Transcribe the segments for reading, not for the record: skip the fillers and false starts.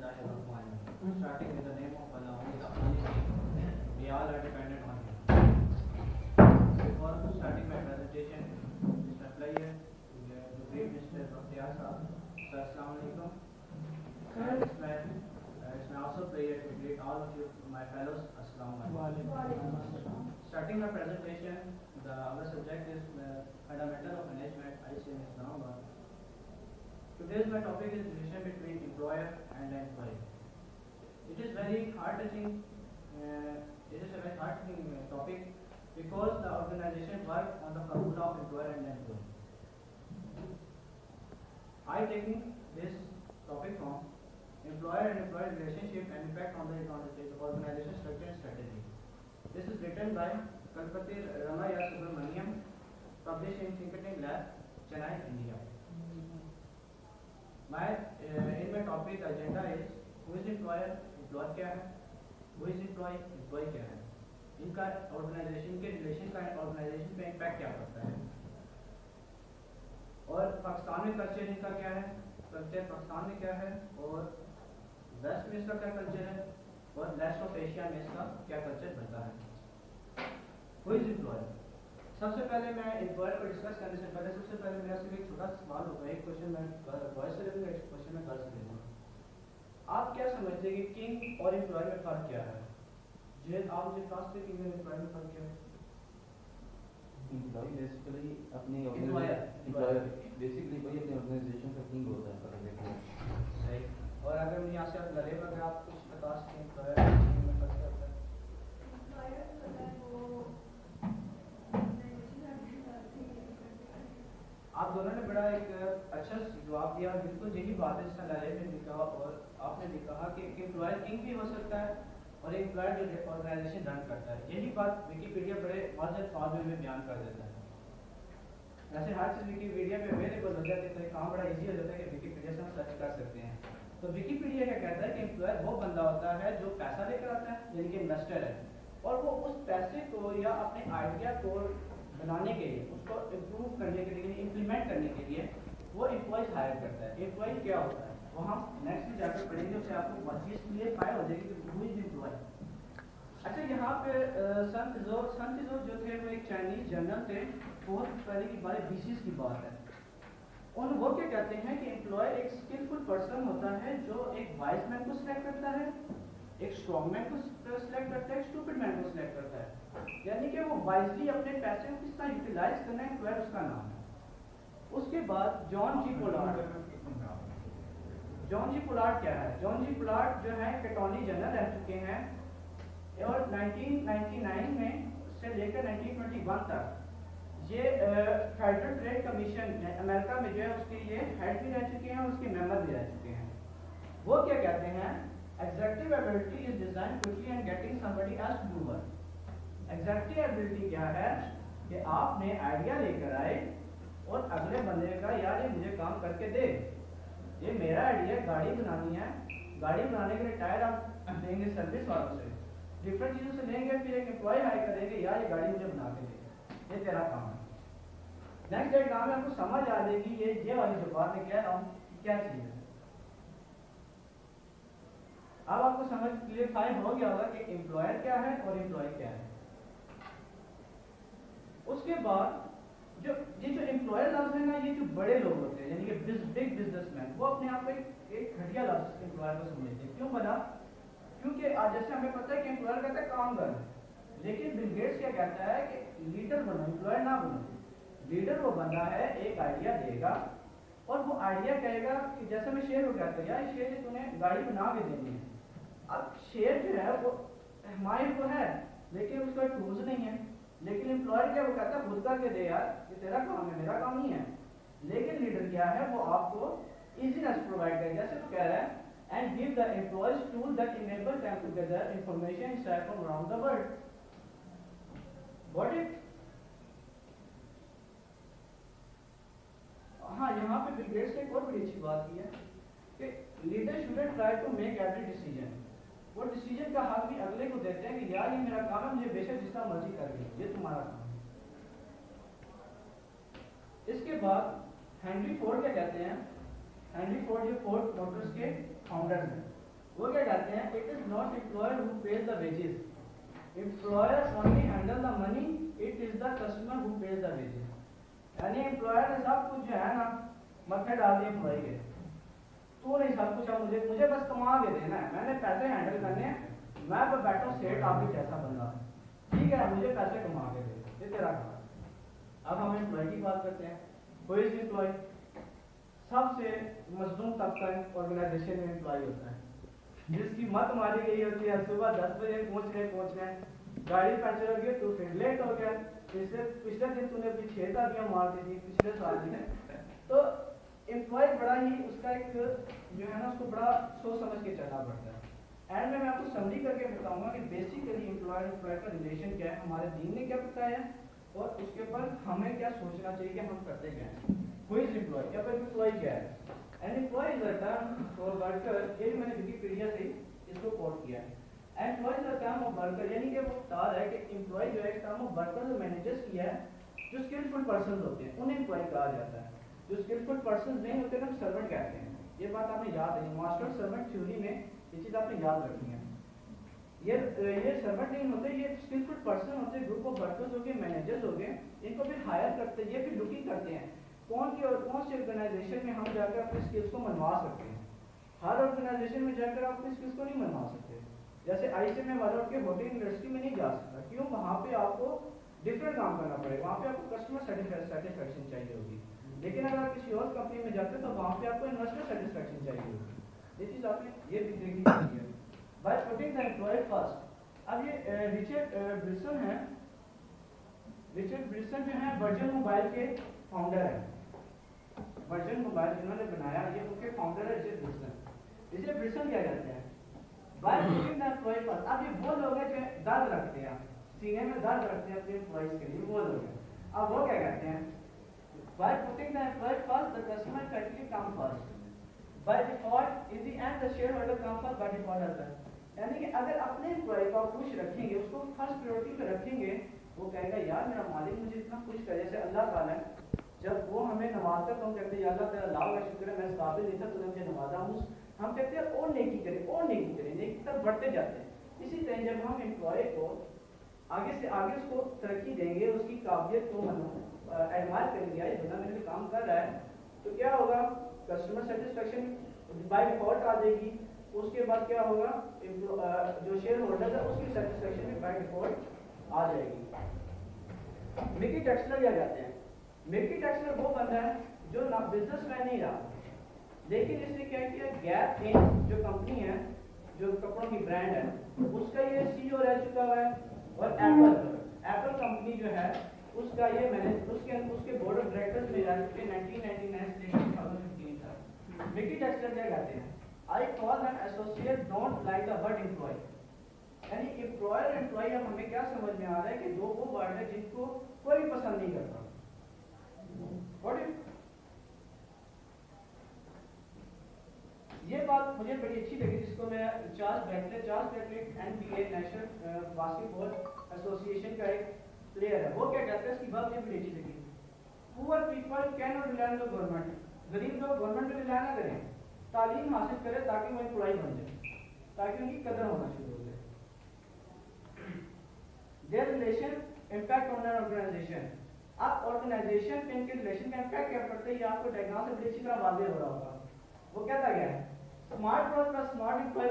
Bismillahirrahmanirrahim. Starting with the name of Allah, who is Omnipotent. We all are dependent on Him. Before starting my presentation, Mr. Player, the great Mr. Bakhtiyar Sahab. So, Assalamu alaikum. And it's my also prayer to greet all of you, my fellows. Assalamu alaikum. Starting my presentation, our subject is fundamental of management, ICM Islamabad. Today's my topic is relation between employer and employee. It is very heart-touching. It is a very heart-touching topic because the organization work on the formula of employer and employee. I taking this topic from employer and employee relationship and impact on the organization structure and strategy. This is written by Kalpati Ramaya Subramaniam, published in Think Tank Lab, Chennai, India. In my topic agenda is who is employer, employer क्या है, who is employee, employee क्या है, इनका organisation के relation का organisation पे impact क्या पड़ता है, और पाकिस्तान में कल्चर इनका क्या है, कल्चर पाकिस्तान में क्या है, और वेस्ट में इसका क्या कल्चर है, और वेस्ट ऑफ एशिया में इसका क्या कल्चर बनता है. Who is employer. सबसे पहले मैं एम्प्लॉयर को डिस्कस करने से पहले सबसे पहले मेरा सिर्फ एक छोटा सवाल होगा. एक क्वेश्चन मैं बॉयज से लेकर एक क्वेश्चन मैं गर्ल्स से लेूंगा. आप क्या समझते हैं कि किंग और एम्प्लॉयर में फर्क क्या है? जो आप मुझे फास्ट से किंग और एम्प्लॉयर में फर्क क्या है? एम्प्लॉय बेसिकली अपनी एम्प्लॉयर बेसिकली वही अपने ऑर्गेनाइजेशन का किंग होता है. सही. और अगर मुझे यहाँ से आप लड़े अगर आप कुछ बता सकें एम्प्लॉयर में फर्क क्या होता है? एम्प्लॉयर जो होता है वो आप दोनों ने बड़ा एक अच्छा जवाब दिया. बिल्कुल यही बात है जिसका लाले ने भी कहा और आपने भी कहा कि एम्प्लॉयर किंग भी हो सकता है और एम्प्लॉयर जो ऑर्गेनाइजेशन रन करता है. यही बात विकीपीडिया बड़े वाज़ेह अल्फाज में बयान कर देता है. वैसे हर चीज़ विकीपीडिया पे अवेलेबल हो जाती है तो काम बड़ा इजी हो जाता है कि विकीपीडिया से हम सर्च कर सकते हैं. तो विकीपीडिया क्या कहता है कि एम्प्लॉयर वो बंदा होता है जो पैसा लेकर आता है, यानी कि इन्वेस्टर है, और वो उस पैसे को या अपने आइडिया को बनाने के लिए, उसको इम्प्रूव करने के लिए, इम्प्लीमेंट करने के लिए वो एम्प्लॉयज हायर करता है. एम्प्लॉय क्या होता है वो हम नेक्स्ट में जाकर पढ़ेंगे, उससे आपको बहुत चीज़ क्लियर हो जाएगी कि हु इज एम्प्लॉय. अच्छा, यहाँ पे संत इज़ोर जो थे वो एक चाइनीज जनरल थे. बहुत पहले की बात, 20 की बात है. और वो क्या कहते हैं कि एम्प्लॉय एक स्किलफुल पर्सन होता है जो एक वाइज मैन को सिलेक्ट करता है, एक स्ट्रॉन्ग मैन को सिलेक्ट करता है, एक स्टूपिड मैन को सिलेक्ट करता है. यानी कि वो वाइजली अपने पैसे को किस तरह यूटिलाइज करना है, एम्प्लॉयर उसका नाम है. उसके बाद जॉन जी पोलार्ड क्या है? जॉन जी पोलार्ड जो है अटॉर्नी जनरल रह चुके हैं और 1999 में से लेकर 1921 तक ये फेडरल ट्रेड कमीशन अमेरिका में जो है उसके ये हेड भी रह चुके हैं और उसके मेंबर भी रह चुके हैं. वो क्या कहते हैं? Executive ability is design quickly and getting somebody else to do work. Executive ability क्या है कि आपने आइडिया लेकर आए और अगले बंदे का यार ये मुझे काम करके दे, ये मेरा आइडिया, गाड़ी बनानी है, गाड़ी बनाने के लिए टायर आप देंगे सर्विस वालों से, डिफरेंट चीज़ों से लेंगे, फिर एक एम्प्लॉय हायर करेंगे, यार ये गाड़ी मुझे बना के दे, ये तेरा काम है. नेक्स्ट डे काम में आपको समझ आ जाएगी ये वाली जो बात मैं कह रहा हूँ क्या चीज़ है. अब आपको समझ क्लियरफाई हो गया होगा कि एम्प्लॉयर क्या है और एम्प्लॉय क्या है. उसके बाद जो एम्प्लॉयर लफ्ज है ना, ये जो बड़े लोग होते हैं यानी कि बिग बिजनेसमैन, वो अपने आप को एक घटिया लफ्ज एम्प्लॉयर को समझते हैं. क्यों बना? क्योंकि आज जैसे हमें पता है कि एम्प्लॉयर कहता है काम कर, लेकिन बिल गेट्स क्या कहता है कि लीडर बनो, एम्प्लॉयर ना बनो. लीडर वो बंदा है, एक आइडिया देगा और वो आइडिया कहेगा कि जैसे मैं शेर को कहता हूँ यार शेर तूने गाड़ी बना के देनी है. अब शेर जो है वो हमारे को है लेकिन उसका टूल्स नहीं है. लेकिन एम्प्लॉयर क्या वो कहता है खुद करके दे यार, ये तेरा काम है, मेरा काम नहीं है. लेकिन लीडर क्या है वो आपको इजीनेस प्रोवाइड करेगा. जैसे वो कह रहा है and give the employees tool that enable them to gather information from around the world. Got it? हाँ, यहाँ पे बिल गेट्स ने एक और बड़ी अच्छी बात की है कि leader shouldn't try to make every decision. वो डिसीजन का हक भी अगले को देते हैं कि यार ये मेरा काम है, मुझे बेशक जितना मर्जी कर लो, ये तुम्हारा काम है. इसके बाद हेनरी फोर्ड क्या कहते हैं? हेनरी फोर्ड जो फोर्ड मोटर्स के फाउंडर हैं, वो क्या कहते हैं, it is not employer who page the wages, employer only handle the money, it is the customer who page the wages. यानी एम्प्लॉयर ने सब कुछ जो है ना मथे डाल दिए एम्प्लॉय के, तू नहीं सब कुछ, अब मुझे बस कमा के देना है, मैंने पैसे हैंडल करने हैं, मैं तो बैठा सेठ आपकी जैसा बंदा, ठीक है मुझे पैसे कमा के दे, ये तेरा काम। अब हम एम्प्लॉय की बात करते हैं, कोई इज एम्प्लॉय, सबसे मजलूम तबका ऑर्गेनाइजेशन में एम्प्लॉय होता है, जिसकी मत मारी गई होती है, सुबह 10 बजे पहुंच रहे, गाड़ी पंचर हो गई तो फिर लेट हो गया, पिछले दिन तूने अपनी 6 तालियां मार दी थी पिछले साल में। तो एम्प्लॉय बड़ा ही उसका एक जो है ना उसको बड़ा सोच समझ के चलना पड़ता है। एंड में मैं आपको समरी करके बताऊंगा कि बेसिकली एम्प्लॉय का रिलेशन क्या है, हमारे दीन ने क्या बताया और उसके ऊपर हमें क्या सोचना चाहिए कि हम करते क्या हैं। कोई एम्प्लॉय या फिर एम्प्लॉय क्या है, an employee is a term for worker, ये मैंने विकिपीडिया से इसको कोट किया है। Employee is a term of worker, यानी कि वो बता रहा है कि एम्प्लॉय जो है एक टर्म ऑफ वर्कर जो मैनेजर्स किया है, जो स्किलफुल पर्सन होते हैं उन्हें एम्प्लॉय कहा जाता है, जो स्किलफुल पर्सन नहीं होते ना सर्वेंट कहते हैं। ये बात आपने याद है, मास्टर सर्वेंट थ्योरी में ये चीज़ आपने याद रखनी है। ये सर्वेंट नहीं होते, ये स्किलफुल पर्सन होते हैं, ग्रुप ऑफ वर्कर्स हो गए, मैनेजर्स हो गए, इनको फिर हायर करते हैं, ये फिर लुकिंग करते हैं कौन सी ऑर्गेनाइजेशन में हम जाकर अपने स्किल्स को मनवा सकते हैं। हर ऑर्गेनाइजेशन में जाकर आप अपने स्किल्स को नहीं मनवा सकते। जैसे आईसीएमए वाला के होटल इंडस्ट्री में नहीं जा सकता, क्यों, वहाँ पे आपको डिफरेंट काम करना पड़ेगा, वहाँ पे आपको कस्टमर सेटिस्फेक्शन चाहिए होगी। लेकिन अगर आप किसी और कंपनी में जाते हैं तो वहाँ पे आपको इन्वेस्टर सेटिस्फेक्शन चाहिए होगी। ये चीज़ आपने ये भी देखनी चाहिए by putting the employee first. अब ये रिचर्ड ब्रिसन है, रिचर्ड ब्रिसन जो है वर्जन मोबाइल के फाउंडर है, वर्जन मोबाइल जिन्होंने बनाया ये उनके फाउंडर है रिचर्ड ब्रिसन। रिचर्ड ब्रिसन क्या कहते हैं, by putting the employee first. अब ये वो लोग हैं जो दर्द रखते हैं, सीने में दर्द रखते हैं अपने एम्प्लॉयज के लिए, वो लोग हैं। अब वो क्या कहते हैं, by putting the employee first, the customer practically come first. By default, in the end, the shareholder come first by default as well. यानी कि अगर अपने एम्प्लॉय को आप खुश रखेंगे, उसको फर्स्ट प्रायोरिटी पे रखेंगे, वो कहेगा यार मेरा मालिक मुझे इतना खुश करे, जैसे अल्लाह ताला है जब वो हमें नवाजता तो हम कहते हैं अल्लाह तेरा लाख का शुक्र है, मैं इस काबिल नहीं था, तूने मुझे नवाजा, हम कहते हैं और नेकी करें और नेकी करें, नेकी तरफ बढ़ते जाते हैं। इसी तरह जब हम एम्प्लॉय को आगे से आगे उसको तरक्की देंगे, उसकी काबिलियत को एडमायर करेंगे, ये बंदा मेरे लिए काम कर रहा है, तो क्या होगा, कस्टमर सेटिस्फेक्शन बाय डिफॉल्ट आ जाएगी। उसके बाद क्या होगा, जो शेयर होल्डर है उसकी सेटिस्फेक्शन भी बाय डिफॉल्ट आ जाएगी। मिकी टेक्सलर क्या कहते हैं, मिकी टेक्सलर वो बंदा है जो ना बिजनेसमैन नहीं रहा, लेकिन इसने क्या किया, गैप इंक जो कंपनी है, जो कपड़ों की ब्रांड है, उसका ये सीईओ रह चुका है। और एप्पल कंपनी जो है उसका ये मैनेज उसके बोर्ड ऑफ डायरेक्टर्स में रह चुके 1999 से 2015 तक। मिकी टेक्सलर क्या कहते हैं, I call an associate don't like the word employee. यानी एम्प्लॉयर एम्प्लॉय अब हमें क्या समझ में आ रहा है कि दो वो वर्ड है जिनको कोई पसंद नहीं करता। ये बात मुझे बड़ी अच्छी लगी, जिसको मैं Charles Bradley NBA national basketball association का एक प्लेयर है, वो क्या कहता है, इसकी बात मुझे बड़ी अच्छी लगी। Poor people can not rely on the government, गरीब लोग गवर्नमेंट पे रिलाई ना करें, तालीम हासिल करें ताकि वो एम्प्लॉय बन जाए, ताकि उनकी कदर होना शुरू हो जाए। Their relation impact on an organization. अब ऑर्गेनाइजेशन पे इनके रिलेशन का इम्पैक्ट क्या पड़ता है, ये आपको डायग्राम से बड़ी अच्छी तरह वाज़ेह हो रहा होगा। वो कहता क्या है, स्मार्ट बॉस का स्मार्ट एम्प्लॉय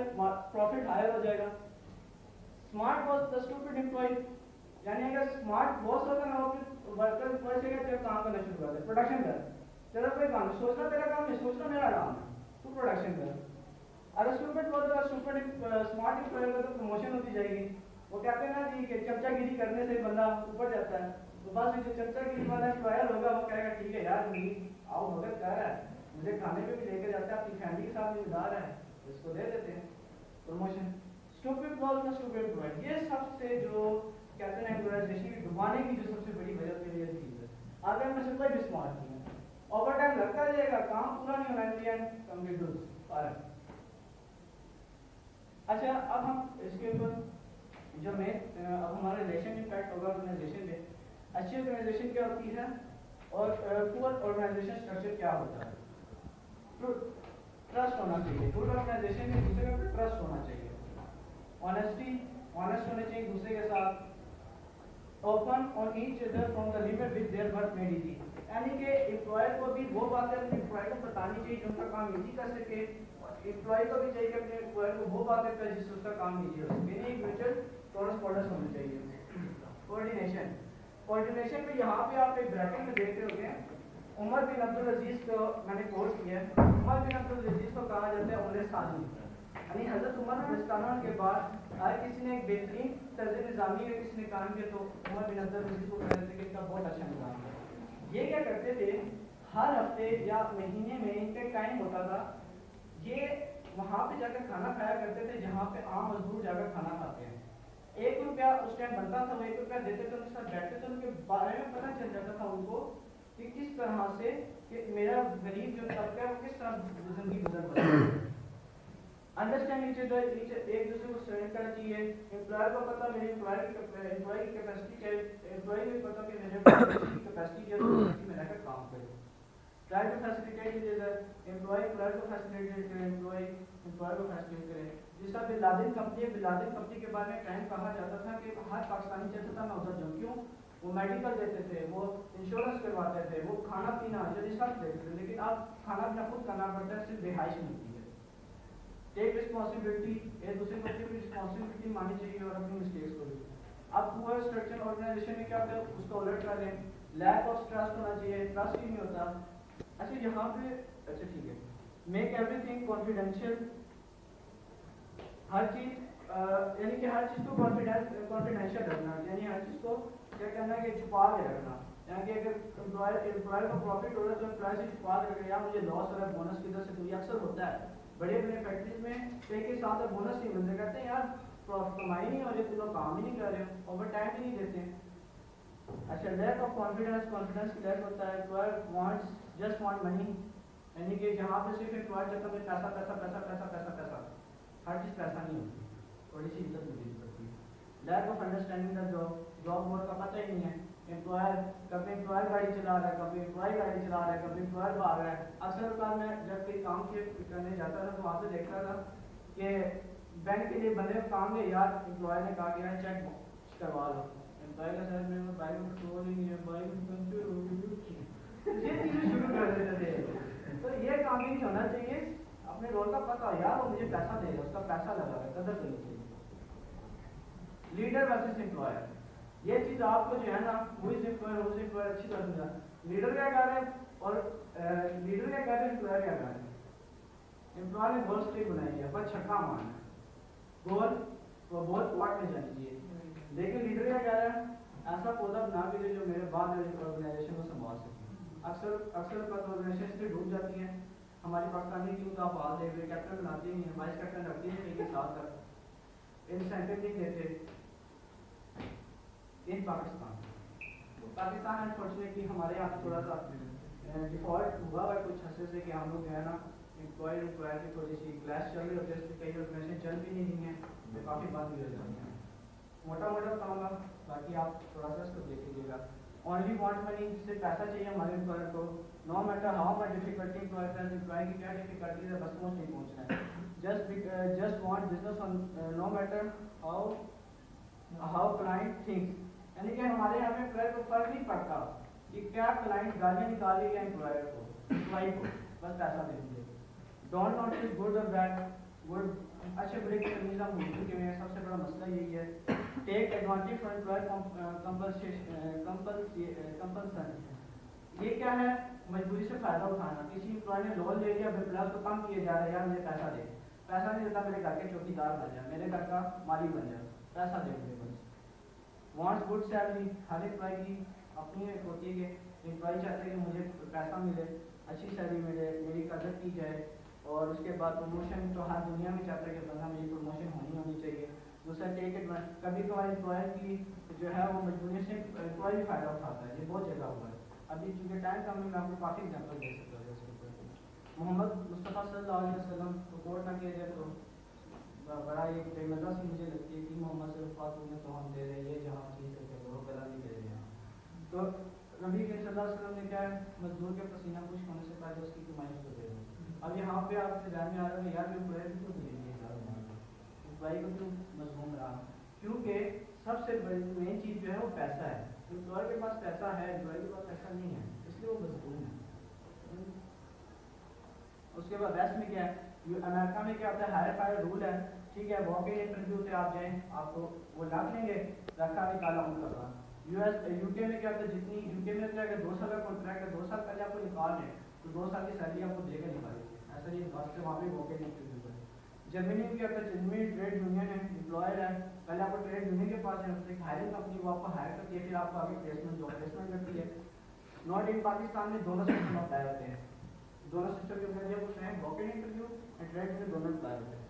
प्रॉफिट हायर हो जाएगा, smart boss the stupid employee. यानी अगर स्मार्ट बॉस होगा ना, वो वर्कर एम्प्लॉय से तेरा काम करना शुरू कर दे, प्रोडक्शन कर, तेरा कोई काम नहीं, सोचना तेरा काम नहीं, सोचना मेरा काम है, तू प्रोडक्शन कर। अगर स्टूपिड बॉस होगा, स्टूपिड स्मार्ट एम्प्लॉय होगा तो प्रमोशन होती जाएगी। वो कहते हैं ना जी कि चमचागिरी करने से बंदा ऊपर जाता है, तो बस जो चमचागिरी वाला एम्प्लॉयर होगा वो कहेगा ठीक है यार आओ मदद कर रहा है, मुझे खाने पे भी लेकर जाता है, अपनी फैमिली के साथ भी उधार है, इसको दे देते हैं प्रमोशन। स्टूपिड बॉस का स्टूपिड एम्प्लॉय, ये सबसे जो कहते हैं ऑर्गेनाइजेशन की डुबाने की जो सबसे बड़ी वजह मेरी ये चीज है। अगर मैं सप्लाई भी स्मार्ट नहीं है, ओवर टाइम लगता जाएगा, काम पूरा नहीं होना चाहिए, कंप्लीट। अच्छा, अब हम इसके ऊपर जो मैं अब हमारा रिलेशन इम्पैक्ट होगा ऑर्गेनाइजेशन में, अच्छी ऑर्गेनाइजेशन क्या होती है और पुअर ऑर्गेनाइजेशन स्ट्रक्चर क्या होता है। ट्रस्ट होना चाहिए। गुड ऑर्गेनाइजेशन में दूसरे के ट्रस्ट होना चाहिए, ऑनेस्ट होने चाहिए दूसरे के साथ, open on each other from the limit with their work made easy, यानी कि एम्प्लॉयर को भी वो बातें अपने एम्प्लॉय को बतानी चाहिए जो उनका काम इजी कर सके, और एम्प्लॉय को भी चाहिए कि अपने एम्प्लॉयर को वो बातें करें जिससे उसका काम इजी हो सके। एक म्यूचुअल कॉरेस्पॉन्डेंस होनी चाहिए। कोऑर्डिनेशन में यहाँ पे आप एक ब्रैकेट में देख रहे होंगे, उमर बिन अब्दुल अजीज को मैंने कोर्स किया है। उमर बिन अब्दुल अजीज को कहा जाता है उमर सानी, यानी हजरत उमर रज़ियल्लाहु के बाद हर किसी ने एक बेहतरीन तर्ज निज़ामी में किसी ने काम किया तो उमर बिन अब्दुल अजीज को कहते थे कि इनका बहुत अच्छा निज़ाम है। ये क्या करते थे, हर हफ्ते या महीने में इनका टाइम होता था, ये वहाँ पे जाकर खाना खाया करते थे जहाँ पे आम मजदूर जाकर खाना खाते हैं। 1 रुपया उस टाइम बनता था, वो 1 रुपया देते थे, उनके साथ बैठते थे, उनके बारे में पता चल जाता था उनको कि किस तरह से कि मेरा गरीब जो तबका है वो किस तरह जिंदगी गुजर रहा है। अंडरस्टैंड ईच अदर, एक दूसरे को स्टडी करना चाहिए। एम्प्लॉयर को पता मेरे एम्प्लॉय की कैपेसिटी क्या है, एम्प्लॉय को पता कि मेरे कैपेसिटी क्या है, तो में रहकर काम करे। Try to facilitate each other, employer को फैसिलिटेट करे, एम्प्लॉयर को फैसिलिटेट करे। जिस तरह बिन लादेन कंपनी के बारे में टाइम कहा जाता था कि हर पाकिस्तानी चाहता था मैं उधर जाऊँ, क्यों? वो मेडिकल देते थे, वो इंश्योरेंस करवाते थे, वो खाना पीना जल्दी सब देते थे, लेकिन अब खाना पीना खुद करना पड़ता है, सिर्फ रिहाइश मिलती है। टेक रिस्पॉन्सिबिलिटी, एक दूसरे को अपनी रिस्पॉन्सिबिलिटी माननी चाहिए और अपनी मिस्टेक्स को भी। अब पुअर स्ट्रक्चर ऑर्गेनाइजेशन में क्या होता है उसको उलट कर दें, लैक ऑफ ट्रस्ट होना चाहिए, ट्रस्ट ही नहीं होता। अच्छा यहाँ पे अच्छा ठीक है, मेक एवरीथिंग कॉन्फिडेंशियल, हर चीज यानी कि हर चीज को कॉन्फिडेंशियल रखना, यानी हर चीज को क्या करना है कि छुपा के रखना, यानी कि अगर एम्प्लॉयर को प्रॉफिट हो रहा है तो एम्प्लॉयर से छुपा के रखें, यार मुझे लॉस हो रहा है, बोनस किधर से, तो ये अक्सर होता है बड़े बड़े फैक्ट्रीज में पे के साथ बोनस नहीं मिलते, कहते हैं यार कमाई नहीं हो रही, तुम लोग काम ही नहीं कर रहे हो, ओवर टाइम भी नहीं देते। अच्छा लैक ऑफ कॉन्फिडेंस की लैक होता है, employer wants just want money, यानी कि जहाँ पे सिर्फ एम्प्लॉयर चाहता है पैसा पैसा पैसा पैसा पैसा पैसा, हर चीज़ पैसा नहीं होती, थोड़ी सी इज्जत मिलनी पड़ती है। Lack of understanding the job mode का पता ही नहीं है, एम्प्लॉयर कभी एम्प्लॉयर गाड़ी चला रहा है, कभी एम्प्लॉय गाड़ी चला रहा है, कभी एम्प्लॉयर भाग रहा है। अक्सर बार मैं जब कोई काम करने जाता था तो वहाँ पे देखता था कि बैंक के लिए बंदे काम में यार एम्प्लॉयर ने कहा कि यार चेक करवा लो, एम्प्लॉय का सर मेरे बाइक में पेट्रोल ही नहीं है, बाइक में पंचर हो गई, ये चीज़ें शुरू कर देते थे। तो ये काम ही नहीं होना चाहिए, अपने रोल का पता हो यार वो मुझे पैसा देगा, उसका पैसा लगा है, कदर करनी चाहिए। लीडर वर्सेस एम्प्लॉयर, ये चीज आपको जो है ना वो एम्प्लॉयर अच्छी तरह समझा, लीडर क्या कर रहे हैं और लीडर क्या कर रहे हैं, एम्प्लॉयर क्या कर रहे हैं। एम्प्लॉयर ने गोल स्टिक बनाई है पर छक्का मारना, गोल वो बहुत पॉट में जानी चाहिए, लेकिन लीडर क्या कर रहा है, ऐसा पौधा बना के जो मेरे बाद ऑर्गेनाइजेशन को संभाल सके। अक्सर ऑर्गेनाइजेशन से डूब जाती है। हमारी पाकिस्तानी टीम का आप हाल देख रहे, कैप्टन बनाती नहीं है, वाइस कैप्टन रखती है, लेकिन साथ तक इंसेंटिव नहीं देते इन पाकिस्तान अनफॉर्चुनेटली हमारे यहाँ थोड़ा सा डिफॉल्ट हुआ है कुछ हद से कि हम लोग जो है ना एम्प्लॉयर की थोड़ी सी क्लैश चल रही होती है, कई ऑर्गेनाइजेशन चल भी नहीं रही हैं तो काफ़ी बंद भी हो जाती हैं। मोटा बताऊँगा, बाकी आप थोड़ा सा इसको देख लीजिएगा। ओनली वांट मनी, जिससे पैसा चाहिए हमारे एम्प्लॉयर को, no matter how much difficulty employee की क्या डिफिकल्टी है, बस पहुँच नहीं पहुँचना है, just want business on no matter how client thinks, यानी कि हमारे यहाँ पे एम्प्लॉयर को फर्क नहीं पड़ता कि क्या क्लाइंट गालियाँ निकाल रही है एम्प्लॉय को, बस पैसा दे दीजिए। डोंट नोटिस गुड और बैड, गुड अच्छे बुरे की तमीज़ हम भूल चुके हैं, सबसे बड़ा मसला यही है। Take advantage for employer compulsion, ये क्या है, मजबूरी से फ़ायदा उठाना, किसी एम्प्लॉय ने लोन ले लिया, एम्प्लॉय को तंग किए जा रहे हैं, यार मुझे पैसा दे, पैसा नहीं देता मेरे घर के चौकीदार बन जाए, मेरे घर का मालिक बन जाए, पैसा दे मुझे बस। वांट्स गुड सैलरी, हर एम्प्लॉय की अपनी एक होती है कि एम्प्लॉय चाहते हैं कि मुझे पैसा मिले, अच्छी सैलरी मिले, मेरी कदर की जाए, और उसके बाद प्रमोशन तो हर दुनिया में चाहता है कि बंदा मेरी प्रमोशन होनी चाहिए। दूसरा टेक एडवांटेज, कभी कभार एम्प्लॉयर की जो है वो मजबूरी से एम्प्लॉय भी फ़ायदा उठाता है, ये बहुत जगह हुआ है। अभी चूँकि टाइम कम है मैं आपको काफ़ी एग्जाम्पल दे सकता हूँ। इसके ऊपर मोहम्मद मुस्तफ़ा सल्लल्लाहु अलैहि वसल्लम को कोट ना किया जाए तो बड़ा ये बेमज़ा सी मुझे लगती है कि मोहम्मद से फातून तो हम दे रहे हैं, ये जहाँ चीज़ है वो गला नहीं दे रहे हैं। तो नबी करीम सल्लल्लाहु अलैहि वसल्लम ने क्या है, मजदूर के पसीना खुश्क होने से पहले उसकी कमाई उसको दे दी, अब यहाँ पे आपके ध्यान में आ रहा है यार एम्प्लॉयर भी तो दे दिए एम्प्लॉय को क्यों मजबूम रहा, क्योंकि सबसे बड़ी मेन चीज़ जो है वो पैसा है। एम्प्लॉयर के पास पैसा है, एम्प्लॉय के पास पैसा नहीं है, इसलिए वो मजबूम है। उसके बाद वेस्ट में क्या है, अमेरिका में क्या होता है, हायर फायर रूल है, ठीक है, वॉक इन इंटरव्यू पे आप जाएं, आपको वो रख लेंगे, रखा निकाला उनका काम। यूके में क्या होता है, जितनी यूके में क्या है, 2 साल का कॉन्ट्रैक्ट है, 2 साल पहले आपको निकाल लें तो 2 साल की सैलरी आपको देकर निकालेंगे, ऐसा नहीं वास्ते वहाँ पे वॉक इन इंटरव्यू है। जर्मनी में क्या होता है, जर्मनी ट्रेड यूनियन है, एम्प्लॉयर है, पहले आपको ट्रेड यूनियन के पास है, एक हायरिंग कंपनी वो आपको हायर करती है, फिर आपको आगे प्लेसमेंट जॉब प्लेसमेंट करती है। नॉट इन पाकिस्तान में दोनों सिस्टम अप्लाई होते हैं, दोनों सिस्टम के अंदर जब उसमें walk in interview and trade में दोनों अप्लाई होते हैं।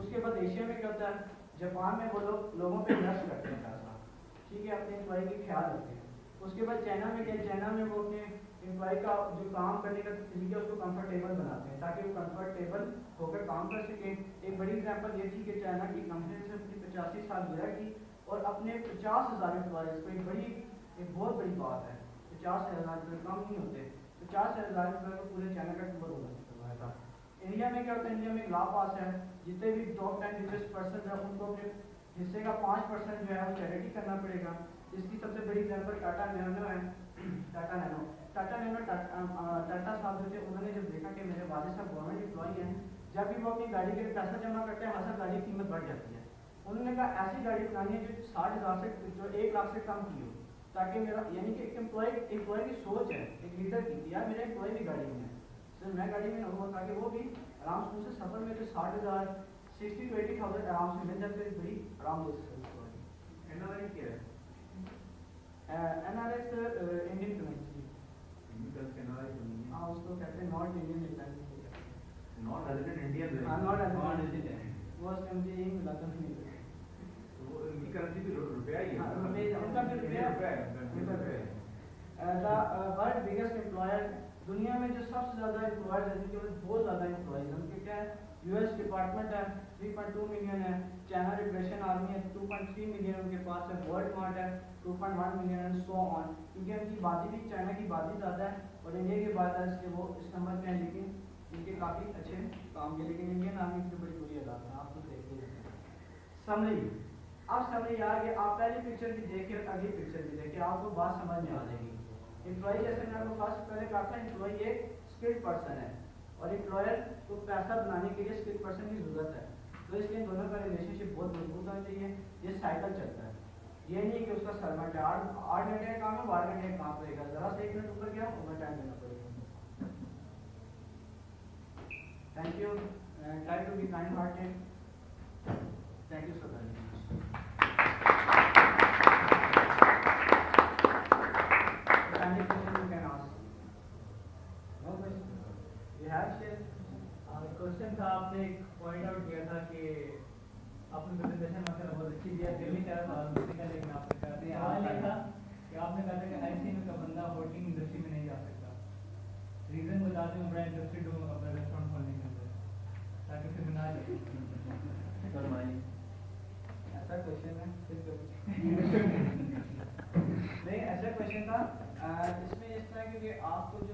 उसके बाद एशिया में क्या होता है, जापान में वो लोगों पे इन्वेस्ट करते हैं पैसा, ठीक है, अपने एम्प्लॉय की ख्याल रखते हैं। उसके बाद चाइना में क्या, चाइना में वो अपने एम्प्लॉय का जो काम करने का तरीका उसको कंफर्टेबल बनाते हैं ताकि वो कंफर्टेबल होकर काम कर सके। एक बड़ी एग्जांपल ये थी कि चाइना की कंपनी ने अपनी 85 साल गिरा की और अपने 50,000 एम्प्लॉयज़ को एक बहुत बड़ी बात है, 50,000 एम्प्लॉय कम नहीं होते, 50,000 एम्प्लॉय को पूरे चाइना का टूर करवाया था। इंडिया में क्या होता है, इंडिया में एक लॉ पास है, जितने भी टॉप 10 रिचेस्ट पर्सन है उनको अपने हिस्से का 5% जो है वो चैरिटी करना पड़ेगा। इसकी सबसे बड़ी एग्जांपल टाटा नैनो है। टाटा नैनो टाटा साहब जो थे, उन्होंने जब देखा कि मेरे वालिद साहब गवर्नमेंट एम्प्लॉय हैं, जब भी वो अपनी गाड़ी के लिए पैसा जमा करते हैं हर साल गाड़ी की कीमत बढ़ जाती है। उन्होंने कहा ऐसी गाड़ी बनानी है जो 60,000 से जो 1 लाख से कम की हो, ताकि मेरा यानी कि एक एम्प्लॉय की सोच है, एक लीडर की, यार मेरा एम्प्लॉय भी गाड़ी में है, सिर्फ मैं गाड़ी में ना हूँ, ताकि वो भी आराम से सफर में जो 60,000 60 to 80,000 आराम से मिल जाते हैं, बड़ी आराम से। एनआरआई क्या है? एनआरआई इंडियन करेंसी, हाँ उसको कहते हैं not Indian currency, not resident Indian, हाँ नॉट रेजिडेंट, वो मुझे यही मिला था, नहीं तो उनकी करेंसी भी रुपया ही है, हाँ उनका भी रुपया है। द वर्ल्ड बिगेस्ट एम्प्लॉयर, दुनिया में जो सबसे ज़्यादा एम्प्लॉयर्स हैं, जिनके पास बहुत ज़्यादा एम्प्लॉयज हैं, उनके क्या है, यूएस डिपार्टमेंट है 3.2 मिलियन है, चाइना लिबरेशन आर्मी है 2.3 मिलियन उनके पास है, वर्ल्ड मार्ट है 2.1 मिलियन एंड सो ऑन, क्योंकि उनकी आबादी भी चाइना की आबादी ज़्यादा है और इंडिया की आबादी इसलिए वो इस नंबर पे हैं, लेकिन इनके काफ़ी अच्छे काम के, लेकिन इंडियन आर्मी की बड़ी बुरी हालात है, आप तो देख लीजिए। समरी, अब समरी आ गई, आप पहली पिक्चर भी देखिए, अगली पिक्चर भी देखिए, आपको बात समझ में आ जाएगी। एम्प्लॉय जैसे मैंने आपको फर्स्ट पहले कहा था, एम्प्लॉय एक स्किल्ड पर्सन है और एम्प्लॉयर को पैसा बनाने के लिए स्किल्ड पर्सन की जरूरत है, तो इसलिए दोनों का रिलेशनशिप बहुत मजबूत होना चाहिए। ये साइकिल चलता है, ये नहीं कि उसका सरमट है 8 घंटे का काम है, 12 घंटे का काम करेगा, जरा से 1 मिनट ऊपर गया ओवर टाइम देना पड़ेगा। Thank you, try to be kind hearted, thank you so much. Question था, आपने एक पॉइंट आउट किया था कि आपने प्रेजेंटेशन वगैरह बहुत अच्छी दिया, दिल्ली का था लेकिन आपने कहा सवाल ये था कि आपने कहा था कि आईसीएम का बंदा होटलिंग इंडस्ट्री में नहीं जा सकता, रीज़न बताते हैं, बड़ा इंटरेस्टेड हूँ अपना रेस्टोरेंट खोलने के अंदर, ताकि फिर बना जाए फरमाइए। ऐसा क्वेश्चन है नहीं, ऐसा क्वेश्चन था इसमें इस तरह, क्योंकि आपको जो